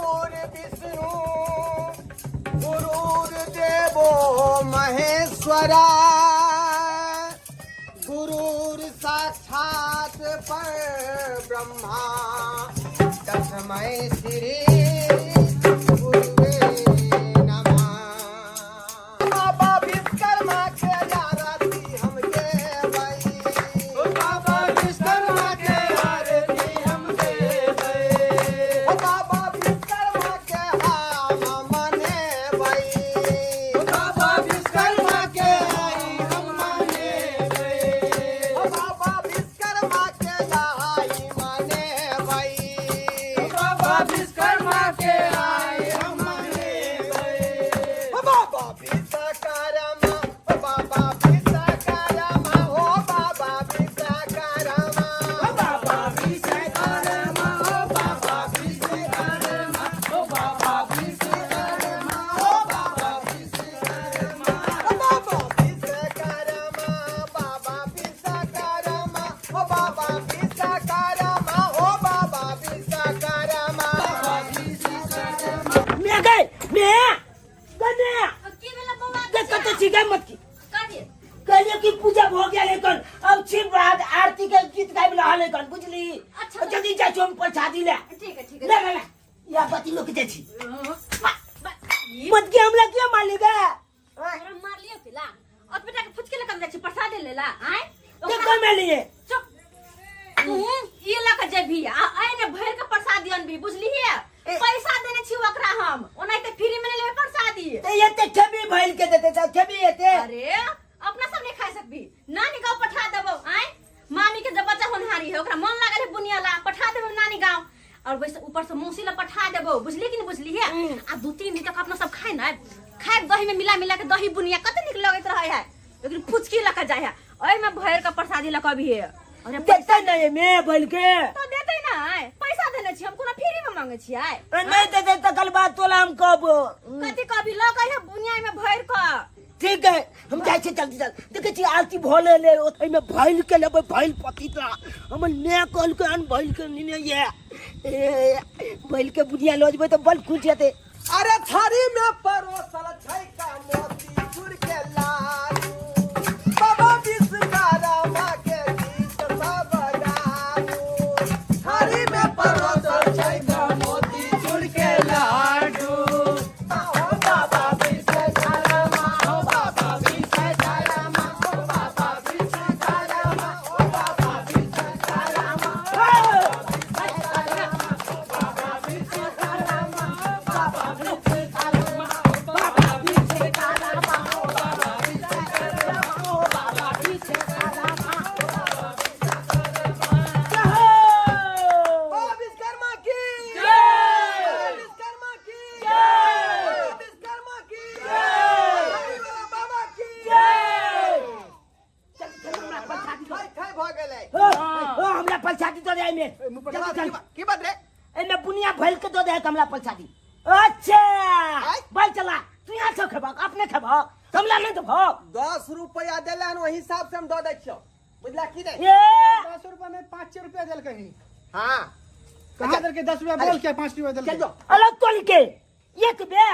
विष्णु गुरुर्देवो महेश्वरा गुरुर साक्षात पर ब्रह्मा तस्मै श्री गुरुवे नमः। बाबा विश्वकर्मा के आरती हम देबै। बाबा विश्वकर्मा के आरती हम देबै। बाबा विश्वकर्मा के हम मनेबै। बाबा विश्वकर्मा के हम मनेबै। बाबा विश्वकर्मा के मनेबै। बाबा विश्वकर्मा के हम मनेबै। बाबा विश्वकर्मा बाबा विश्वकर्मा हो बाबा विश्वकर्मा। बाबा विश्वकर्मा हो बाबा विश्वकर्मा। हो बाबा विश्वकर्मा हो बाबा विश्वकर्मा। बाबा विश्वकर्मा बाबा विश्वकर्मा हो बाबा विश्वकर्मा। हो बाबा विश्वकर्मा। मैं गए मैं गने की भेला बौआ देख तो सीधे मत की काजे कहलिए कि पूजा हो गया लेकिन अब छिप रात आरती के गीत गाय रहा लेकिन बुझली अच्छा। जल्दी जा चोम प्रसादी ले ठीक है ले ले या बती लोग के छी ये मत के हमला क्या मान लेगा हमरा मार लियो केला और बेटा के फुचके लकम जाय छी प्रसाद लेला आय देख कोई में लिए चुप ये ला के जेबी आइने भर के प्रसाद दियन भी बुझली है पैसा देने छी ओकरा हम ओनाइते फ्री में लेबे प्रसादी। ते ये ते छबी भइल के देते छ छबी एते अरे अपना सब नहीं खा सकबी नानी गांव पठा देबो आय मामी के जब बच्चा होनहारी है ओकरा मन लागल है बुनिया ला पठा देबो नानी गांव और वैसे ऊपर से मौसी ला पठा देबो बुझली कि नहीं बुझली है आ 2-3 दिन तक अपना सब खाए ना खाए दही में मिला मिला के दही बुनिया कते निक लगत रहे है लेकिन फुचकी ला के जाय है ओइ में भर के प्रसादी ला कभी है। अरे देते नहीं मैं भइल के तो देते ना पैसा देने छी हम कोनो फ्री में मांगे छी आय नहीं देते त कल बात तोला हम कब कथि कभी लगे है बुनिया में भर के ठीक है हम जाय छे जल्दी चल देखे छी आरती भोले ले ओथै में भइल के लेबै भइल पतिता हम ने कहल के अन भइल के ने ये भइल के बुनिया लो जबै त बल खुश जेते। अरे थारी में परोसल छै का मोती चूर के लालू। बाबा विश्वकर्मा के गीत सब गालू। थारी में परोसल छै का मोती चूर के लाडू। हो बाबा विश्वकर्मा हो बाबा विश्वकर्मा। हो बाबा विश्वकर्मा हो बाबा विश्वकर्मा। बाबा विश्वकर्मा की जय। विश्वकर्मा की जय। विश्वकर्मा की जय। बाबा की जय। खाई खाई भ गेलै। ओ हमरा प्रसादी तो दे में की बात रे? एमे बुनिया भइल के दो दे हमरा प्रसादी। अच्छा भाई चला तू यहाँ से खेबक अपने खेबक हमला नहीं देबो 10 रुपया देलन वही हिसाब से हम दऽ दै छियो बुझला की नहीं? ए 10 रुपया में 5 रुपया दिल कहीं हां कहाँ दर के 10 रुपया बोल के 5 रुपया दिल चल जो। अलग तोल के एक बे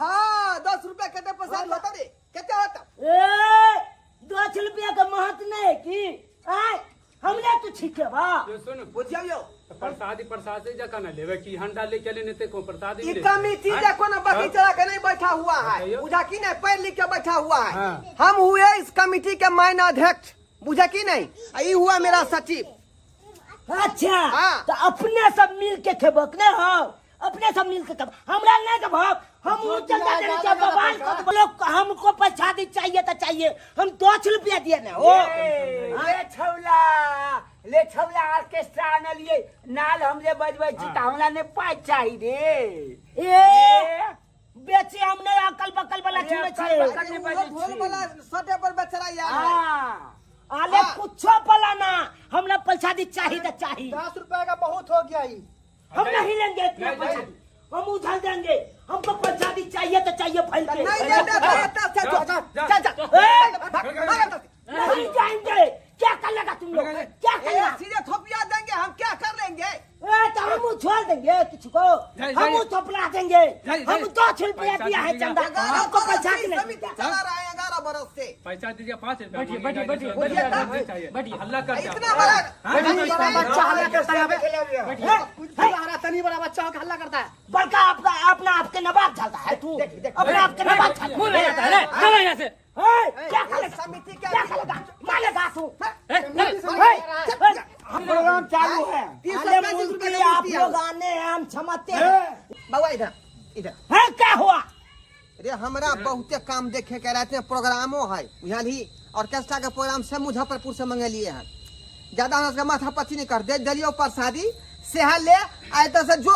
हां 10 रुपया कते प्रसाद होता रे? कते होता? ए 10 रुपया का महत्व नहीं की आय हमले तू छिकेबा ये सुन बुझियो प्रसादी जका न लेवे की हंडा ले चले ने ते को प्रसादी ये ले कमिटी देखो ना बगी चला के नहीं बैठा हुआ है बुझा की नहीं पढ़ लिख के बैठा हुआ है। हाँ। हम हुए इस कमिटी के माइन अध्यक्ष बुझा की नहीं? ये हुआ मेरा सचिव। अच्छा हाँ। तो अपने सब मिल के खेबक ने हो अपने सब मिल के खेब हमरा नहीं देबक हम उ चंदा देने चाहिए भगवान को बोलो हमको प्रसादी चाहिए तो चाहिए हम 10 रुपया दिए ना हो ले छौला ऑर्केस्ट्रा न लिए नाल हमरे बजबै छी त हमरा ने पाइ चाहि रे ए बेचे हमने अकल बकल वाला चुने छे ढोल वाला सटे पर बेचारा यार है। हां आले कुछो पला ना हमरा प्रसादी चाहिए तो चाहिए 10 रुपया का बहुत हो गया ही हम नहीं लेंगे इतना प्रसादी हम उछल देंगे हमको प्रसादी चाहिए तो चाहिए फैल के नहीं दे नहीं जाएंगे क्या कर लेगा तुम लोग क्या कर लेगा सीधे थोपिया देंगे हम क्या कर लेंगे? तो हम छोड़ देंगे किसी तुमको हम थपला देंगे हम 2 रुपया दिया है चंदा आपको पैसा की नहीं समिति चला रहे हैं 11 बरस से। पैसा दीजिए 5 रुपया बैठिए, मांगेंगे, बैठिए, इसमें बैठिए, दलिया चाहिए। बैठिए। हल्ला कर दिया। इतना बड़ा बच्चा हल्ला करता है तनी बड़ा बच्चा होकर हल्ला करता है। बड़का आपका अपना आपके नवाब झालता है तू अपना आपके नवाब झालता मुंह लग जाता है रे, चलो यहाँ से। क्या करेगा समिति क्या करेगा मारेगा तू प्रोग्राम चालू है। अरे मुंशी आप लोग आने हैं हम क्षमते हैं बाबा इधर इधर। हैं, क्या हुआ अरे हमरा बहुते काम देखे के रहते हैं, प्रोग्रामो है बुझली। ऑर्केस्ट्रा के प्रोग्राम से मुजफ्फरपुर से मंगलिए हैं। ज्यादा हमरा माथा पच्ची नहीं कर दे दिलियो प्रसादी सेहा ले आए तो से जो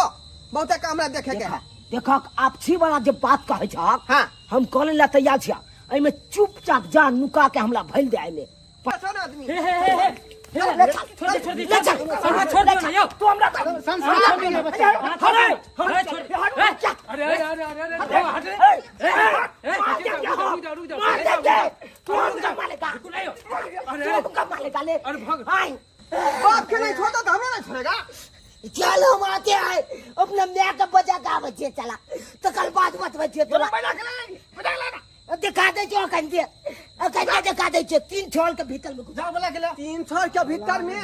बहुते काम हमरा देखे के है। देखो आप छी वाला जब बात कहे छ हाँ हम कहले ला तैयार छिया एमे चुपचाप जान नुका के हमला भइल दे आइले पहचान आदमी हे, हे, हे, हे। छोड़ दे, छोड़ दे, छोड़ दे। हमरा छोड़ दियो ना, यो। तू हमरा संसार में ये बच्चा हमरा छोड़ दे। अरे, छोड़ दे। अरे अरे अरे अरे अरे हट रे। रुक जाओ। तू हमका मारेगा तू मारेगा ले अरे भाग। आई बाप के नहीं छोड़ता तो हमें नहीं छोड़ेगा। चलो हम आते हैं अपने मैं का बजा गा बजे चला तो कल बात मत बजे तोला दिखा दे जो कहते दिखा दे 3 छोड़ के भीतर में जा बोला के 3 छोर के भीतर में